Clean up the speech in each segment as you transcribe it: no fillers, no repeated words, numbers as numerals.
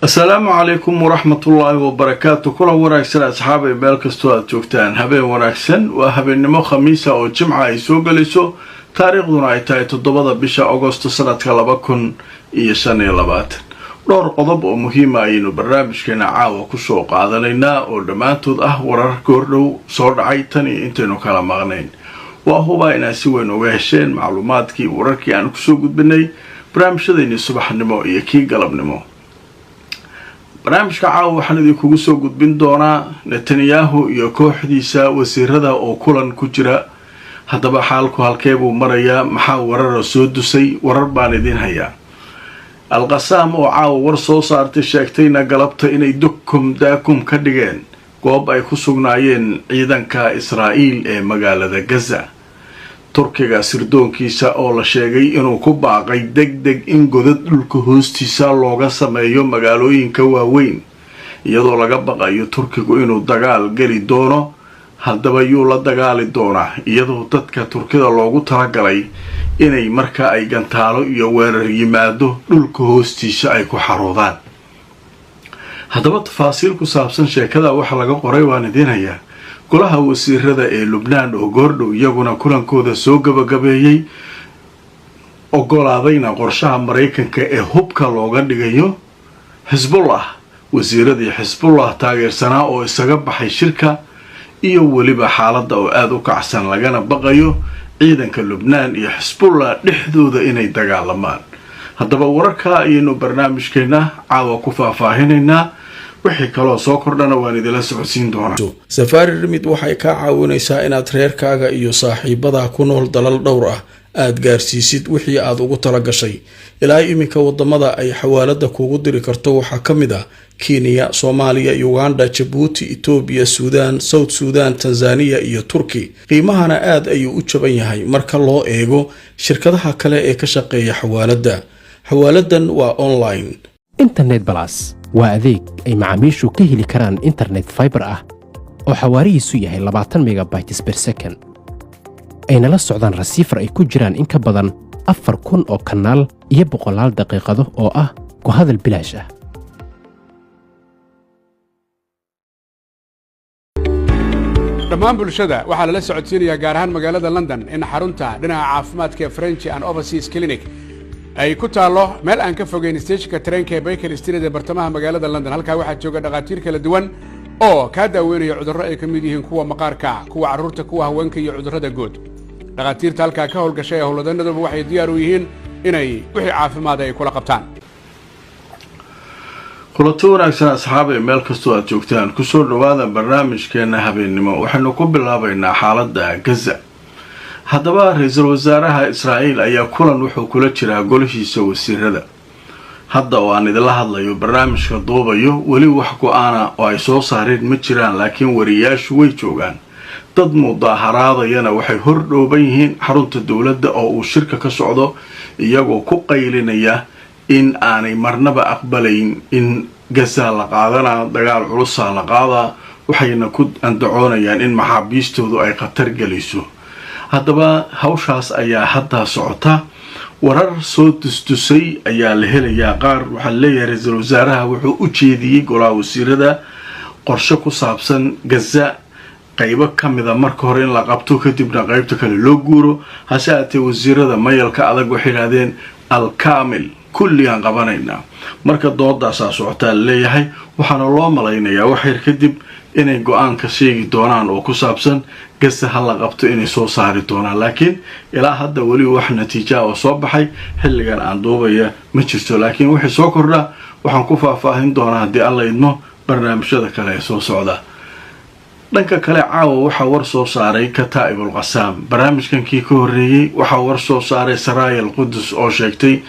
السلام عليكم ورحمة الله وبركاته. كل wanaagsan asxaabay meel kasto aad joogtaan habeen wanaagsan waa habeenimo khamiis oo jimca ay soo galiso taariikhduna ay tahay 7 bisha Agoosto sanadka 2025 dhowr qodob oo muhiim ah aynu barnaamijkeena caawa ku soo qaadanaynaa oo dhamaantood ah warar goordhow soo dhacay tan iyo intaynu kala maqnayn waa huba in si weyn uga hesheen macluumaadkii wararkii aan ku soo gudbinay barnaamijyadeena subaxnimo iyo kii galabnimo. barnaamijka caawa waxaan idinkugu soo gudbin doonaa Netanyahu iyo kooxdiisa wasiirada oo kulan ku jira. haddaba xaalku halkee buu marayaa, maxaa warar soo dusay, warar baan idin hayaa. Al-Qassam oo caawa war soo saartay sheegtayna galabta inay daakum ka dhigeen goob ay ku sugnaayeen ciidanka Israa'iil ee magaalada Gaza. Turkiga sirdoonkiisa oo la sheegay inuu ku baaqay degdeg in godad dhulka hoostiisa looga sameeyo magaalooyinka waaweyn iyadoo laga baqayo Turkigu inuu dagaal gali doono. haddaba yuu la dagaali doonaa iyadoo dadka Turkida loogu talagalay inay marka ay gantaalo iyo weerar yimaado dhulka hoostiisa ay ku xaroodaan. haddaba tafaasiil ku saabsan sheekada waxa laga qoray waan idin hayaa. golaha wasiirada ee Lubnaan oo goordhow iyaguna kulankooda soo gabagabeeyay ogolaadayna qorshaha Mareykanka ee hubka looga dhigayo Hezbollah. wasiiradii Hezbollah taageersanaa oo isaga baxay shirka iyo waliba xaaladda oo aad u kacsan lagana baqayo ciidanka Lubnaan iyo Hezbollah dhexdooda inay dagaalamaan. haddaba wararka ayaynu barnaamijkeena caawa ku faahfaahinaynaa. wixii kaloo soo kordhana waan idila socodsiin doonaa. Safari Remit waxay ka caawinaysaa inaad reerkaaga iyo saaxiibada ku nool dalal dhowr ah aad gaarsiisid wixii aad ugu talagashay. ilaa iminka wadamada ay xawaalada kuugu diri karto waxaa ka mid ah Kenya, Soomaaliya, Uganda, Djibouti, Ethiopia, Sudan, South Sudan, Tanzania iyo Turkey. qiimahana aad ayuu u jaban yahay marka loo eego shirkadaha kale ee ka shaqeeya xawaalada. xawaaladan waa online. Internet Plus waa adeeg ay macaamiishu ka heli karaan internet fiber ah oo xawaarihiisu yahay 20 megabytes per second. ayna la socdaan rasiifar ay ku jiraan in ka badan 4,000 oo kanaal iyo boqolaal daqiiqado oo ah ku hadal bilaash ah. dhammaan bulshada waxaa lala socodsiinayaa gaar ahaan magaalada London in xarunta dhinaca caafimaadka French and Overseas Clinic ay ku taalo meel aan ka fogeyn stationka tareenka Baker Street ee bartamaha magaalada London. halkaa waxaa jooga dhaqaatiir kala duwan oo ka daaweynaya cudurro ay ka mid yihiin kuwa maqaarka, kuwa carruurta, kuwa haweenka iyo cudurrada guud. dhaqaatiirta halkaa ka howlgashay howlwadanaduba waxay diyaar u yihiin inay wixii caafimaad ay kula qabtaan. kulanti wanaagsan asxaabay meel kastoo aad joogtaan kusoo dhawaada barnaamijkeena habeenimo. waxaynu ku bilaabaynaa xaaladda Gaza. haddaba ra'iisul wasaaraha Israa'iil ayaa kulan wuxuu kula jiraa golihiisa wasiirada. hadda oo aan idila hadlayo barnaamijka duubayo weli wax go'aana oo ay soo saareen ma jiraan, laakiin wariyaashu way joogaan. dad mudaharaadayana waxay hor dhooban yihiin xarunta dowladda oo uu shirka ka socdo iyagoo ku qaylinaya in aanay marnaba aqbalayn in Gaza la qaadana dagaal culus la qaada. waxayna ku andacoonayaan in maxaabiistoodu ay khatar geliso. haddaba hawshaas ayaa hadda socota. warar soo tustusay ayaa la helayaa. qaar waxaa leeyahay ra'iisul wasaaraha wuxuu u jeediyey golaha wasiirada qorshe ku saabsan Gaza qaybo kamida marka hore in la qabto kadibna qaybta kale loo guuro. hase ahaatee wasiirada mayalka adag waxay yiraahdeen al-kaamil kulliyan qabanayna. marka doodaasaa socotaa leeyahay waxaana loo malaynayaa wax yar kadib inay go'aan ka sheegi doonaan oo ku saabsan Gaza hal la qabto inay soo saari doonaan. laakiin ilaa hadda weli wax natiijo oo soo baxay xilligan aan duubaya ma jirto. laakiin wixii soo kordha waxaan ku faahfaahin doonaa haddii alla idmo barnaamijyada kale ee soo socda. dhanka kale caawa waxaa war soo saaray Kataib al-Qassam. barnaamijkankii ka horreeyay waxaa war soo saaray Saraya al-Qudus oo sheegtay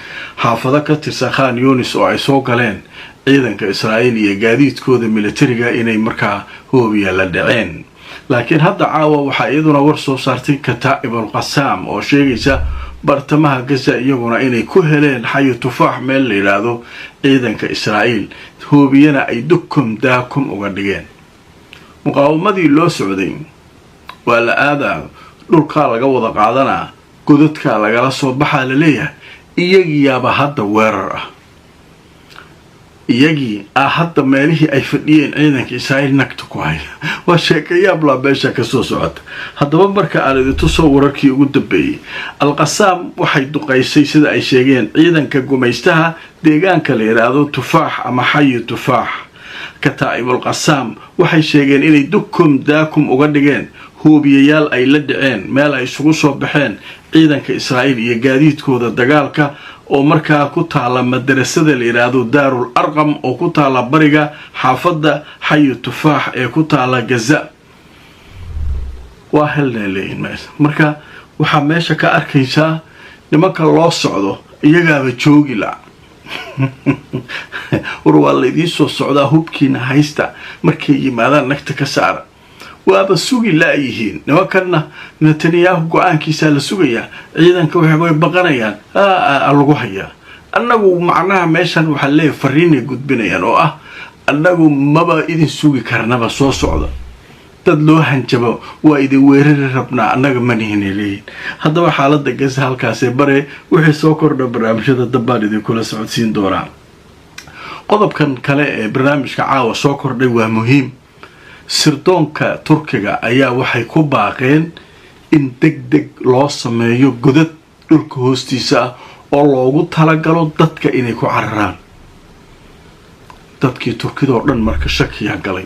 xaafado ka tirsan Khan Yunis oo ay soo galeen ciidanka Israa'iil iyo gaadiidkooda militariga inay markaa hoobiya la dhaceen. laakiin hadda caawa waxaa iyaduna war soo saartay Kataib al-Qassam oo sheegaysa bartamaha Gaza iyaguna inay ku heleen xayo tufaax meel la yiraahdo ciidanka Israa'iil hoobiyana ay daakum uga dhigeen. muqaawamadii loo socday waa la aadaa dhulka laga wada qaadanaa godadka lagala soo baxaa la leeyahay iyagiyaaba hadda weerar ah. iyagii hadda meelihii ay fadhiyeen ciidanka Israa'iil nagta ku haya waa sheekayaab la beesha ka soo socota haddaba marka aan idin soo wararkii ugu dambeeyay Al-Qassam waxay duqaysay sida ay sheegeen ciidanka gumaystaha deegaanka la yiraahdo Tufaax ama Xay Tufaax Kataa'ib Al-Qassam waxay sheegeen inay daakum uga dhigeen hoobiyayaal ay la dhaceen meel ay isugu soo baxeen ciidanka Israa'iil iyo gaadiidkooda dagaalka oo markaa ku taala madrasada la yiraahdo Daarul Arqam oo ku taala bariga xaafadda Xay Tufaax ee ku taala Gaza waa helnay marka waxa meesha ka arkaysaa nimanka loo socdo iyagaaba joogi la warwaa idin soo socdaa hubkiina haysta markay yimaadaan nagta ka saara waaba sugi laayihiin nimankanna Netanyahu go'aankiisa la sugayaa ciidanka waxay baqanayaan lagu hayaa annagu macnaha meeshan waxa leeyahay fariin ay gudbinayaan oo annagu maba idin sugi karnaba soo socda dad loo hanjabo waa idin weerari rabnaa annaga ma nihineeyeen haddaba xaaladda Gaza halkaas ee bare wixii soo kordha barnaamijyada dabaan idin kula socodsiin doonaa qodobkan kale ee barnaamijka caawa soo kordhay waa muhiim sirdoonka Turkiga ayaa waxay ku baaqeen in degdeg loo sameeyo godad dhulka hoostiisa oo loogu talagalo dadka inay ku cararaan dadkii Turkida oo dhan marka shakiya galay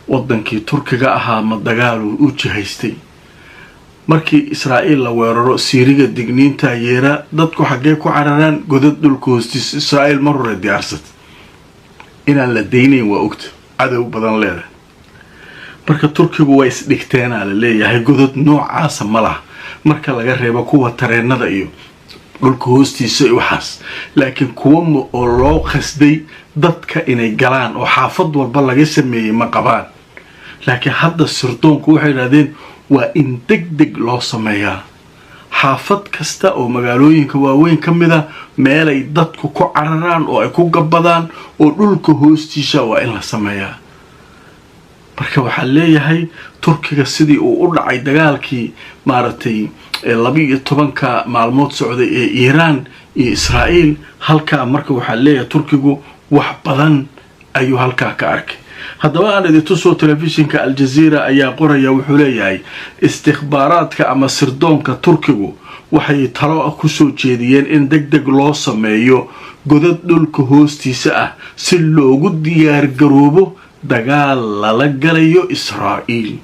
wadankii Turkiga ahaa ma dagaal u jihaystay markii Israa'iil la weeraro Siiriga digniinta yeera dadku xagee ku cararaan godad dhulka hoostiisa Israa'iil marore diyaarsad inaan la deynayn waa ogta cadow badan leedahay marka Turkigu way isdhigteen la leeyahay godad noocaas ma laha marka laga reebo kuwa tareenada iyo dhulka hoostiisa iyo waxaas laakiin kuwa oo loo qasday dadka inay galaan oo xaafad walba laga sameeyay ma qabaan laakiin hadda sirdoonku waxay yiraahdeen waa in degdeg loo sameeyaa xaafad kasta oo magaalooyinka waaweyn ka mid ah meel ay dadku ku cararaan oo ay ku gabadaan oo dhulka hoostiisa waa in la sameeyaa marka waxa leeyahay Turkiga sidii uu u dhacay dagaalkii maartay 12 maalmood socday ee Iran iyo Israa'iil halka marka waxa leeyahay Turkigu wax badan ayuu halka ka arkay haddaba aan idin tuso telefishinka Al Jazeera ayaa qoraya wuxuu leeyahay istikhbaaraadka ama sirdoonka Turkigu waxay talo ku soo jeediyeen in degdeg loo sameeyo godad dhulka hoostiisa ah si loogu diyaar garoobo dagaal lala galayo Israa'iil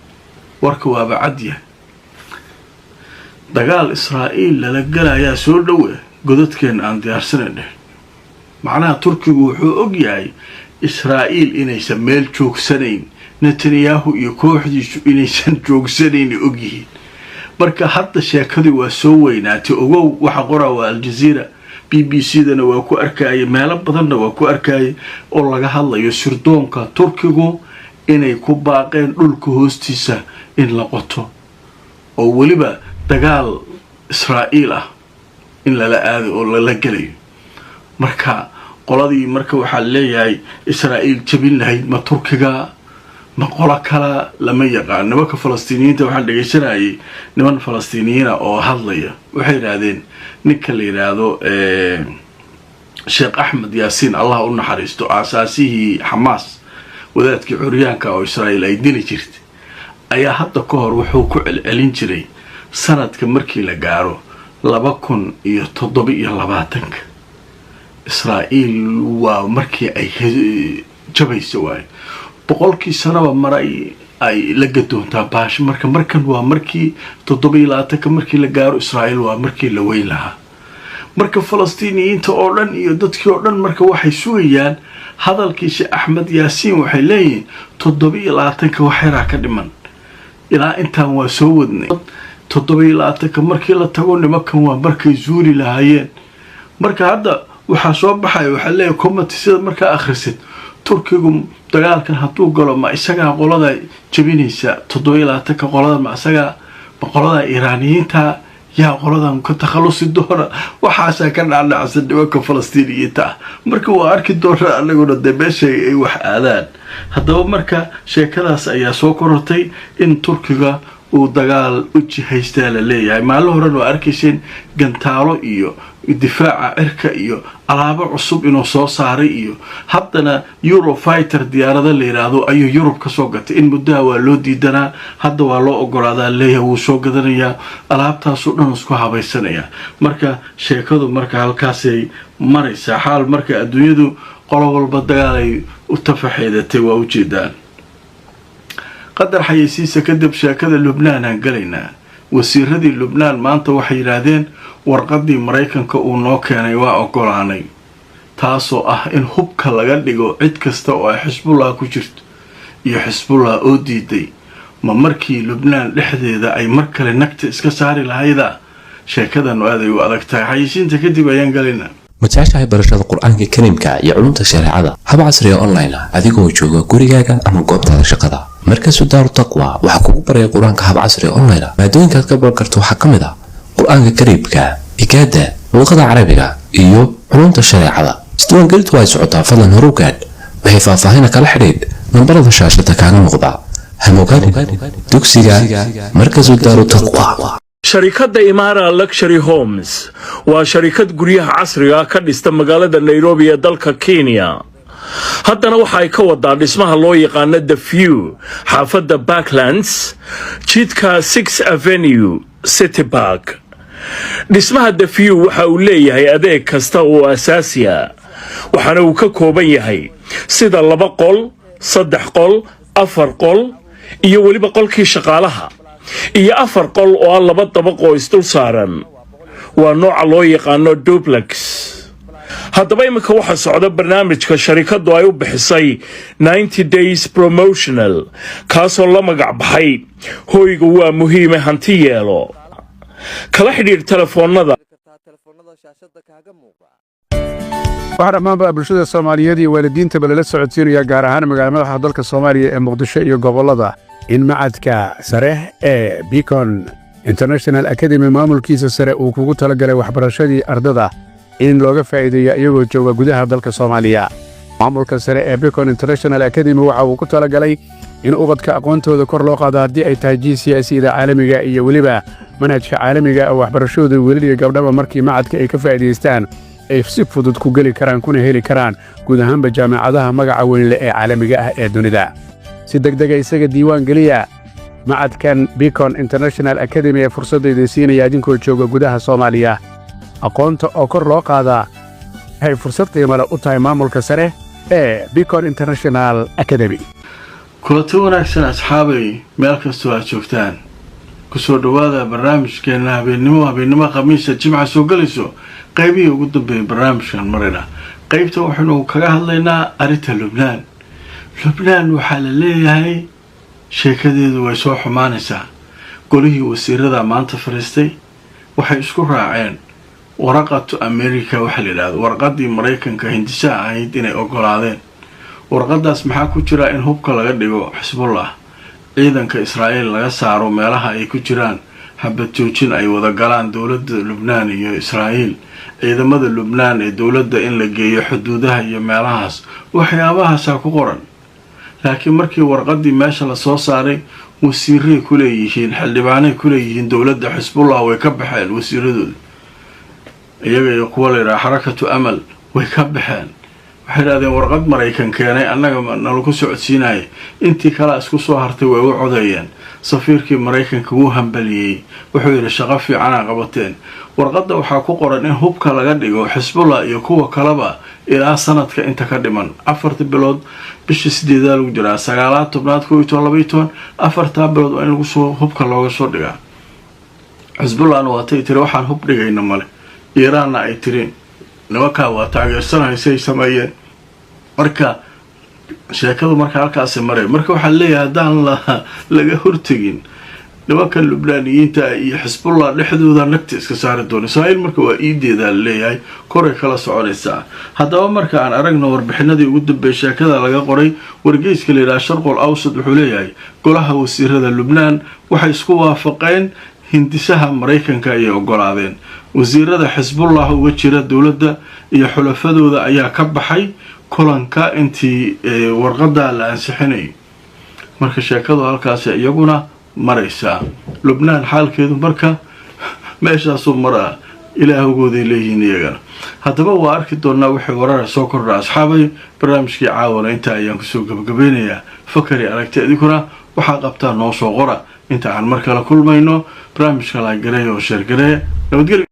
warka waa bacadiya dagaal Israa'iil lala galaya soo dhawe godadkeen aan diyaarsanay macnaha Turkigu wuxuu og yahay Israa'iil inaysan meel joogsanayn Netanyahu iyo kooxdiisu inaysan joogsanayn og yihiin marka hadda sheekadu waa soo weynaatay ogow waxa qoraa waa Al Jazeera BBC dana waa ku arkay meelo badanna waa ku arkay oo laga hadlayo sirdoonka Turkigu inay ku baaqeen dhulka hoostiisa in la qoto oo waliba dagaal Israa'iil in la aado oo la galayo marka qoladii marka waxa leeyahay Israa'iil jabin lahayd ma Turkiga ma qola kala lama yaqaan nimanka Falastiiniyiinta waxa dhageysanayay niman Falastiiniyiin oo hadlaya waxay yiraahdeen ninka la yiraahdo Sheikh Ahmed Yaasin Allah u naxariisto asaasihii Hamas wadaadkii curyaanka oo Israa'iil ay dili jirtay ayaa hadda ka hor wuxuu ku celcelin jiray sanadka markii la gaaro 2027 Israa'iil waa markii ay jabayso waay boqolkii sanaba maray ay la gadoontaa baash markan waa markii 27 markii la gaaro Israa'iil waa markii la weyn lahaa marka Falastiiniyiinta oo dhan iyo dadkii oo dhan marka waxay sugayaan hadalkii Sheikh Ahmed Yaasin waxay leeyihiin 27 waxyara ka dhiman ilaa intaan waa soo wadnay 27 markii la tago nimankan waa markay zuuri lahaayeen marka hadda waxa soo baxay waxa leeyahay comment sida marka akhrisid Turkigu dagaalkan haduu galo ma isaga qolada jabinaysa 27 qolada ma isaga qolada Iiraaniyiinta yaa qoladan ka takhalusi doona waxaas ka dhacaysa nimanka Falastiiniyiinta marka waa arki doona anaguna dabeeshay ay wax aadaan haddaba marka sheekadaas ayaa soo korortay in Turkiga uu dagaal u jihaystaa la leeyahay. maalin horena waa arkayseen gantaalo iyo difaaca cirka iyo alaabo cusub inuu soo saaray iyo haddana Eurofighter diyaarada la yiraahdo ayuu Yurub ka soo gatay. in muddaha waa loo diidanaa, hadda waa loo ogolaadaa leeyahay, wuu soo gadanayaa alaabtaas oo dhan isku habaysanaya. marka sheekadu marka halkaasay maraysaa xaal marka adduunyadu qolo walba dagaal ay u tafaxeedatay waa u jeedaan. qadar xayeysiisa kadib sheekada Lubnaan aan galaynaa. wasiiradii Lubnaan maanta waxay yiraahdeen warqadii Mareykanka uu noo keenay waa ogolaanay, taasoo ah in hubka laga dhigo cid kasta oo ay Xisbullah ku jirto iyo Xisbullah oo diiday. ma markii Lubnaan dhexdeeda ay mar kale nagta iska saari lahayda sheekadan aad ay u adag tahay. xayeysiinta kadib ayaan galaynaa. متعشى برشاد القرآن الكريم يعلم الشريعة هبع عصرية أونلاين أديكو جوجا كوريجا أما قبض هذا شقدا مركز دار التقوى وحكومة بري القرآن هبع عصرية أونلاين ما دون كتكبر كرتو حكم ذا القرآن الكريم إجادة لغة عربية إيو علوم الشريعة استوى قلت وايد سعوطة فضلا هروكان وهي فاهينا كالحريد من برض الشاشة كان مغضى هموكان دوكسيجا مركز دار التقوى. sharikadda Imara Luxury Homes waa sharikad guryaha casriga ka dhista magaalada Nairobi ee dalka Kenya. haddana waxa ay ka wadaa dhismaha loo yaqaan The View xaafadda Backlands jidka 6th Avenue City Park. dhismaha The View waxa uu leeyahay adeeg kasta oo asaasi ah, waxaana uu ka kooban yahay sida 2 qol, 3 qol, 4 qol iyo waliba qolkii shaqaalaha iyo 4 qol oo 2 dabaq oo isdul saaran. waa nooca loo yaqaano duplex. haddaba imika waxa socda barnaamijka sharikadu ay u bixisay 90 days promotional kaasoo la magac baxay hoyga waa muhiim hanti yeelo. kala xidhiir telefoonada waxaa dhammaanba bulshada Soomaaliyeed iyo waalidiinta balala socodsiinaya gaar ahaan magaalada madaxda dalka Soomaaliya ee Muqdisho iyo gobolada in macadka sare ee Beacon International Academy maamulkiisa sare uu kugu talagalay waxbarashadii ardada in looga faa'iideeyo iyagoo jooga gudaha dalka Soomaaliya. maamulka sare ee Beacon International Academy waxa uu ku talagalay in ubadka aqoontooda kor loo qaado haddii ay tahay GCSE-da caalamiga iyo weliba manhajka caalamiga oo waxbarashadooda weliba gabdhaha markii macadka ay ka faa'iideystaan ay si fudud ku gali karaan kuna heli karaan guud ahaanba jaamacadaha magaca weyn leh ee caalamiga ah ee dunida. si degdeg ah isaga diiwaan geliya macadkan Beacon International Academy ee fursadayda siinaya idinkoo jooga gudaha Soomaaliya. aqoonta oo kor loo qaadaa waxay fursad qiimo leh u tahay maamulka sare ee Beacon International Academy. kulanti wanaagsan asxaabay meel kastoo aad joogtaan, kusoo dhawaada barnaamijkeena habeenimo khamiisa jimca soo galayso qaybihii ugu dambeeyay barnaamijkan marina. qaybta waxaanu kaga hadlaynaa arrinta Lubnaan. Lubnaan waxaa la leeyahay sheekadeedu way soo xumaanaysaa. golihii wasiirada maanta fariistay waxay isku raaceen warqatu America waxa la yiraahdo warqadii Mareykanka hindisa ahayd inay ogolaadeen. warqadaas maxaa ku jira in hubka laga dhigo Xisbullah, ciidanka Israa'iil laga saaro meelaha ay ku jiraan, habad joojin ay wada galaan dawladda Lubnaan iyo Israa'iil, ciidamada Lubnaan ee dawladda in la geeyo xuduudaha iyo meelahaas. waxyaabahaas ku qoran. laakiin markii warqadii meesha la soo saaray wasiiray ku leeyihiin xildhibaanay ku leeyihiin dawladda Xisbullah way ka baxeen wasiiradooda. iyaga iyo kuwa la xarakatu amal way ka baxeen. waxay raadeen warqad Mareykan keenay annaga nalagu socodsiinay intii kala isku soo hartay way u codeeyeen. safiirkii Mareykanka wuu hambaliyay wuxuu yiri shaqo fiican qabateen. warqadda waxaa ku qoran in hubka laga dhigo Xisbullah iyo kuwa kaleba ilaa sanadka inta ka dhiman 4 bilood bishii 8 lagu jiraa 9 tobnaad 12 4 bilood in lagu soo hubka looga soo dhigaa. Xisbullah waa tiri waxaan hub dhigayna male. Iiraan ay tiri nimanka waa taageersanaysay sameeyeen. marka sheekadu marka halkaas maray marka waxa leeyahay hadaan laga hortagin nimanka Lubnaaniyiinta iyo Xisbullah dhexdooda nagta iska saari doona. Israa'iil marka waa iideeda leeyahay koray kala soconaysa. haddaba marka aan aragno warbixinadii ugu dambeeyay sheekada laga qoray wargeyska leeyahay Sharqul Awsad wuxuu leeyahay golaha wasiirada Lubnaan waxay isku waafaqeen hindisaha Mareykanka ay ogolaadeen. wasiirada Xisbullah uga jira dawladda iyo xulafadooda ayaa ka baxay kulanka intii warqada la ansixinay. marka sheekadu halkaas iyaguna maraysaa lubnaan xaalkeedu marka meeshaasuu maraa ilaahugooday leeyihiin iyagana haddaba waa arki doonaa wixii warara soo kordha asxaabay barnaamijkii caawana intaa ayaan kusoo gabagabeynayaa fakari aragti idinkuna waxaa qabtaa noo soo qora inta aan mar kale kulmayno barnaamijka laagareey oo sheergareeya nabadgelyo